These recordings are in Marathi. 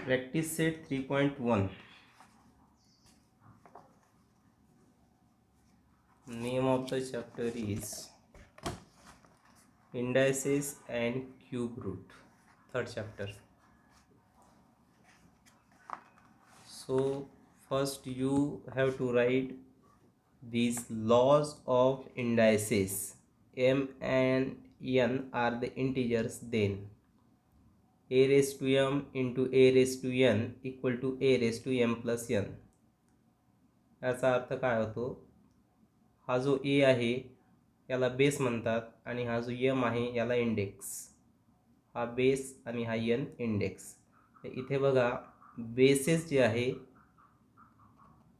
Practice set 3.1. Name of the chapter is Indices and Cube Root. Third chapter. So first you have to write these laws of indices. M and n are the integers, then a raised to m into a raised to n equal to a raised to m plus n. याचा अर्थ काय होतो, हा जो ए आहे याला बेस म्हणतात आणि हा जो एम आहे याला इंडेक्स. हा बेस आणि हा एन इंडेक्स. तर इथे बघा बेसेस जे आहे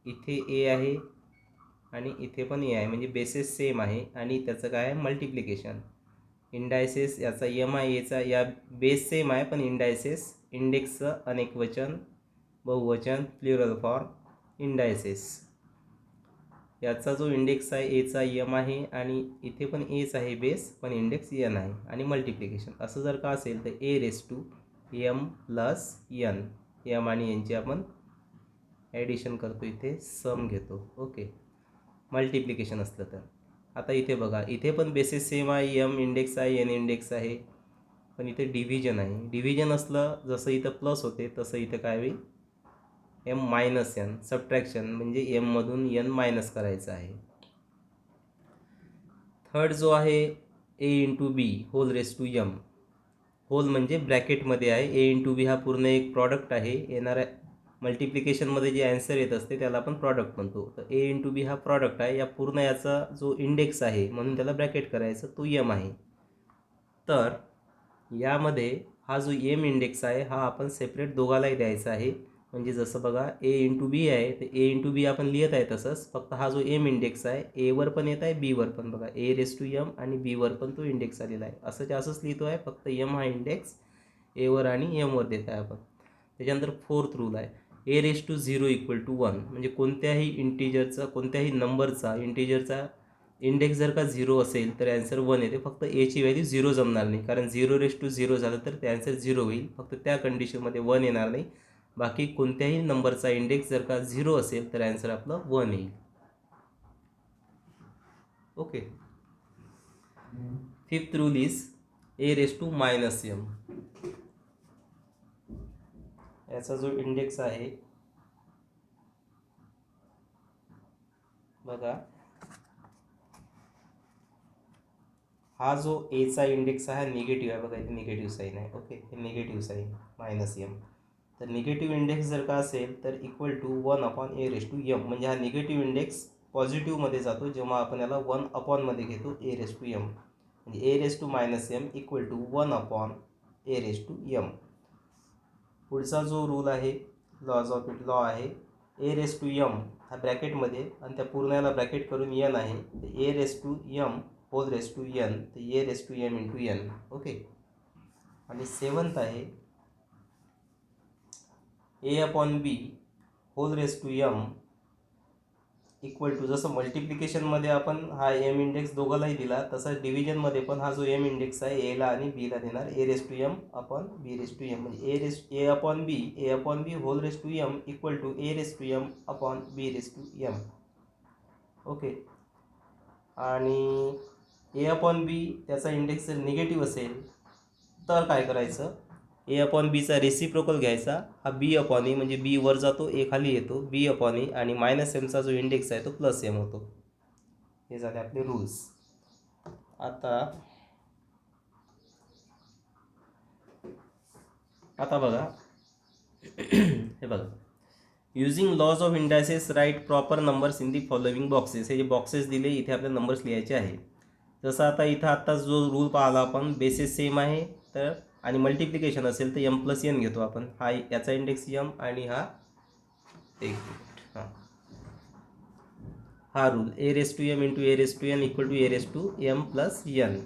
इथे ए आहे आणि इथे पण ए आहे, म्हणजे बेसेस सेम आहे आणि त्याचं काय आहे मल्टिप्लिकेशन. इंडायसेस याचा एम आहे एचा या बेस सेम आहे पण इंडायसेस इंडेक्सचं अनेक वचन बहुवचन प्लुरल फॉर्म इंडायसेस. याचा जो इंडेक्स आहे एचा एम आहे आणि इथे पण एच आहे बेस पण इंडेक्स एन आहे आणि मल्टिप्लिकेशन असं जर का असेल तर a raise to M plus n, m आणि एनची आपण ॲडिशन करतो, इथे सम घेतो. ओके, मल्टिप्लिकेशन असलं तर. आता इथे बघा इथे पण बेसिस सेम आहे, एम इंडेक्स आहे एन इंडेक्स आहे, पण इथे डिव्हिजन आहे. डिव्हिजन असलं जसं इथं प्लस होते तसं इथं काय होईल एम मायनस एन, सबट्रॅक्शन म्हणजे एममधून एन मायनस करायचं आहे. थर्ड जो आहे a into b whole raise to m, whole म्हणजे ब्रॅकेटमध्ये आहे. ए इंटू बी हा पूर्ण एक प्रॉडक्ट आहे. येणाऱ्या मल्टिप्लिकेशनमध्ये जे ॲन्सर येत असते त्याला आपण प्रॉडक्ट म्हणतो. तर ए इंटू बी हा प्रॉडक्ट आहे. या पूर्ण याचा जो इंडेक्स आहे म्हणून त्याला ब्रॅकेट करायचं, तो एम आहे. तर यामध्ये हा जो एम इंडेक्स आहे हा आपण सेपरेट दोघालाही द्यायचा आहे. म्हणजे जसं बघा ए इंटू बी आहे तर ए इंटू बी आपण लिहित आहे तसंच, फक्त हा जो एम इंडेक्स आहे एवर पण येत आहे बीवर पण. बघा ए रेस टू एम आणि बीवर पण तो इंडेक्स आलेला आहे. असंच लिहितो आहे, फक्त एम हा इंडेक्स एवर आणि एमवर देत आहे आपण. त्याच्यानंतर फोर्थ रूल आहे a raise to 0 equal to 1, म्हणजे कोणत्याही इंटिजरचा कोणत्याही नंबरचा इंटिजरचा इंडेक्स जर का 0 असेल तर ॲन्सर 1 येते. फक्त एची व्हॅल्यू 0 जमणार नाही, कारण 0 रेस टू 0 झालं तर ते ॲन्सर 0 होईल. फक्त त्या कंडिशनमध्ये 1 येणार नाही. बाकी कोणत्याही नंबरचा इंडेक्स जर का 0 असेल तर ॲन्सर आपलं 1 येईल. Okay. Fifth rule is a raise to minus M. याचा जो इंडेक्स आहे बघा, हा जो एचा इंडेक्स आहे निगेटिव्ह आहे. बघा इथे निगेटिव्ह साईन आहे. ओके, हे निगेटिव्ह साईन मायनस एम. तर निगेटिव्ह इंडेक्स जर का असेल तर equal to 1 upon a raise to M, म्हणजे हा निगेटिव्ह इंडेक्स पॉझिटिव्हमध्ये जातो जेव्हा आपण याला 1 अपॉनमध्ये घेतो ए रेस टू एम. म्हणजे a raise to minus m equal to 1 upon a raise to m. पुढचा जो रूल आहे लॉज ऑफ इट लॉ आहे ए रेस टू एम हा ब्रॅकेटमध्ये आणि त्या पूर्ण याला ब्रॅकेट करून एन आहे. A raise to m whole raise to n, तर a raise to M into n. Okay. आणि सेवन्थ आहे a upon b whole raise to m equal to, जसं मल्टिप्लिकेशनमध्ये आपण हा एम इंडेक्स दोघालाही दिला तसंच डिव्हिजनमध्ये पण हा जो एम इंडेक्स आहे एला आणि बीला देणार a raise to m upon b raise to M. म्हणजे a upon b whole raise to m equal to a raise to m upon b raise to m. Okay. आणि ए अपॉन बी त्याचा इंडेक्स जर निगेटिव्ह असेल तर काय करायचं, ए अपॉन बीचा रेसिप्रोकल घ्यायचा. हा बी अपॉन ए, म्हणजे बी वर जातो ए खाली येतो, बी अपॉन ए आणि मायनस एमचा जो इंडेक्स आहे तो प्लस एम होतो. हे झाले आपले रूल्स. आता बघा हे बघा, using laws of indices write proper numbers in the following boxes. हे जे बॉक्सेस दिले इथे आपले नंबर्स लिहायचे आहे. जसं आता इथं आत्ता जो रूल पाहिला आपण बेसिस सेम आहे तर आणि मल्टिप्लिकेशन असेल तर एम प्लस एन घेतो आपण. हा याचा इंडेक्स एम आणि हा एक मिनिट हा rule a raise to M into a raise to N equal to a raise to M plus N.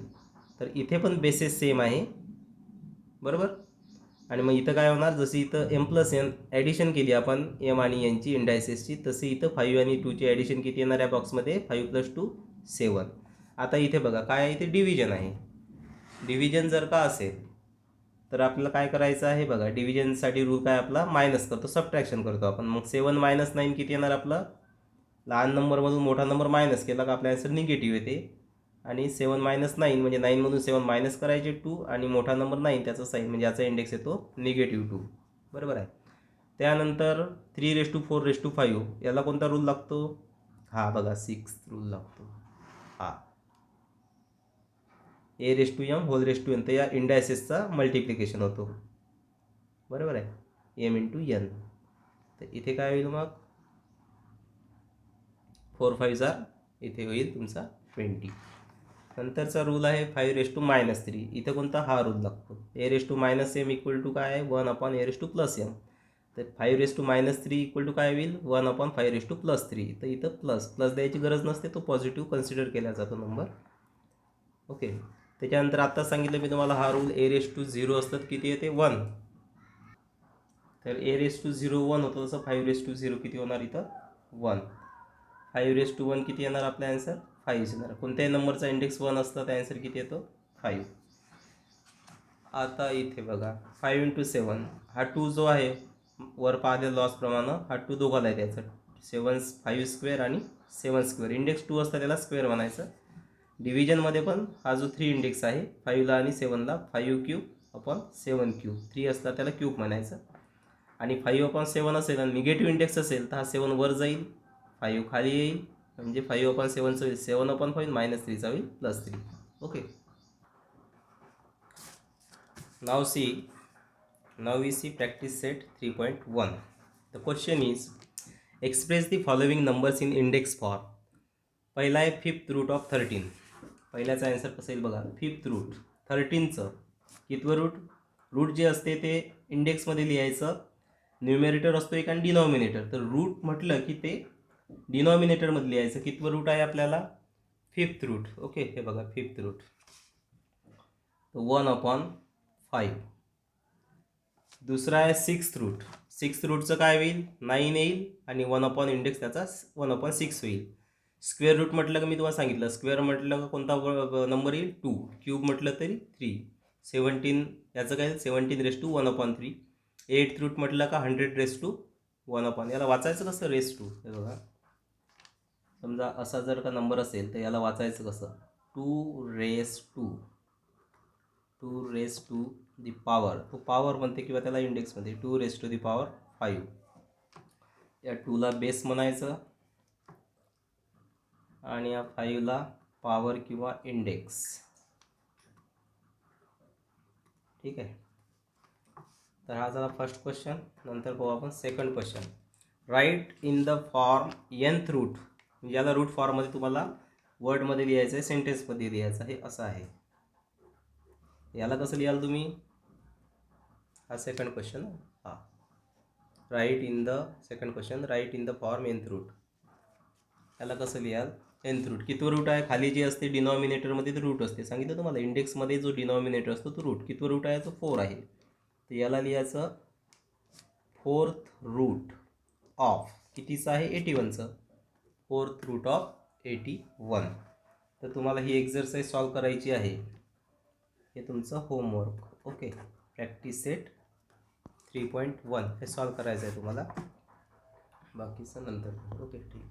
तर इथे पण बेसिस सेम आहे बरोबर. आणि मग इथं काय होणार, जशी इथं एम प्लस एन ॲडिशन केली आपण एम आणि एनची इंडायसेसची, तशी इथं 5 आणि 2ची ॲडिशन किती येणार या बॉक्समध्ये 5 + 2 7. आता इथे बघा काय आहे, इथे डिव्हिजन आहे. डिव्हिजन जर का असेल तर आपल्याला काय करायचं आहे बघा, डिव्हिजनसाठी रूल काय आपला मायनस करतो, सबट्रॅक्शन करतो आपण. मग 7 - 9 किती येणार आपलं, लहान नंबरमधून मोठा नंबर मायनस केला का आपला आन्सर निगेटिव्ह येते. आणि 7 - 9 म्हणजे 9मधून 7 मायनस करायचे 2 आणि मोठा नंबर 9 त्याचा साईन म्हणजे याचा इंडेक्स येतो -2. बरोबर आहे. त्यानंतर 3⁴5 याला कोणता रूल लागतो, हा बघा 6 रूल लागतो. हा A⁻m तर या इंडायसेसचा मल्टिप्लिकेशन होतो. बरोबर आहे, m × n. तर इथे काय होईल मग, 4 5 इथे होईल तुमचा 20. नंतरचा रूल आहे 5⁻³ इथं कोणता, हा रूल लागतो. A⁻m इक्वल टू काय आहे, 1/A⁻m. तर 5⁻³ इक्वल टू काय होईल, 1/5⁻3. तर इथं प्लस द्यायची गरज नसते, तो पॉझिटिव्ह कन्सिडर केला जातो नंबर. ओके. त्याच्यानंतर आता सांगितलं मी तुम्हाला हा रूल A⁻0 असतात किती येते, 1. तर A⁻0 1 होतं, तसं 5⁻0 किती होणार इथं, 1. 5⁻1 किती येणार आपला आन्सर, 5 येणार. कोणत्याही नंबरचा इंडेक्स 1 असता तर आन्सर किती येतो, 5. आता इथे बघा 5 × 7 हा 2 जो आहे वर पाहिलेल्या लॉसप्रमाणे हा 2 दोघाला आहे त्याचं, 5² आणि 7². इंडेक्स 2 असता त्याला स्क्वेअर म्हणायचं. डिव्हिजनमध्ये पण हा जो 3 इंडेक्स आहे 5ला आणि 7ला, 5³ 3 असला त्याला क्यूब म्हणायचं. आणि 5/7 असेल आणि निगेटिव्ह इंडेक्स असेल तर हा 7 वर जाईल, 5 खाली येईल, म्हणजे 5/7चं होईल 7/5 -3चा होईल +3. Okay. Now we see practice set 3.1. The question is, express the following numbers in index form. पहिला आहे 5th root of 13. पहिल्याचा आन्सर कसं येईल बघा, 5th root 13चं कितवं रूट जे असते ते इंडेक्समध्ये लिहायचं. न्यूमेरेटर असतो एक आणि डिनॉमिनेटर. तर रूट म्हटलं की ते डिनॉमिनेटरमध्ये लिहायचं. कितवं रूट आहे आपल्याला, 5th रूट. ओके, हे बघा 5th रूट 1/5. दुसरा आहे 6th रूट. 6th रूटचं काय होईल, 9 येईल आणि 1 इंडेक्स त्याचा 1/6 होईल. स्क्वेअर रूट म्हटलं का मी तुम्हाला सांगितलं, स्क्वेअर म्हटलं का कोणता नंबर येईल, 2. क्यूब म्हटलं तरी 3. 17 याचं काय, 17⁻1/3. 8th रूट म्हटलं का 100⁻1/. याला वाचायचं कसं, ⁻². हे बघा, समजा असा जर का नंबर असेल तर याला वाचायचं कसं, 2⁻² दी पॉवर, तो पॉवर म्हणते किंवा त्याला इंडेक्समध्ये 2⁻5. या 2ला बेस म्हणायचं आणि या 5ला पॉवर किंवा इंडेक्स. ठीक आहे. तर हा झाला फर्स्ट क्वेश्चन. नंतर पाहू आपण second question. Write in the form nth root. म्हणजे याला रूट फॉर्ममध्ये तुम्हाला वर्डमध्ये लिहायचं आहे, सेंटेन्समध्ये लिहायचं आहे, असं आहे. याला कसं लिहाल तुम्ही, हा सेकंड क्वेश्चन. हा write in the second question, write in the form nth root. याला कसं लिहाल, nth रूट कितवं रूट आहे, खाली जे असते डिनॉमिनेटरमध्ये ते रूट असते. सांगितलं तुम्हाला, इंडेक्समध्ये जो डिनॉमिनेटर असतो तो रूट. कितवं रूट आहे, तो 4 आहे. तर याला लिहायचं 4th रूट ऑफ कितीचं आहे, 81चं. 4th route of 81. तर तुम्हाला ही एक्झरसाईज सॉल्व करायची आहे. हे तुमचं होमवर्क. ओके, प्रॅक्टिस सेट 3.1 हे सॉल्व करायचं आहे तुम्हाला. बाकीचं नंतर. ओके, ठीक.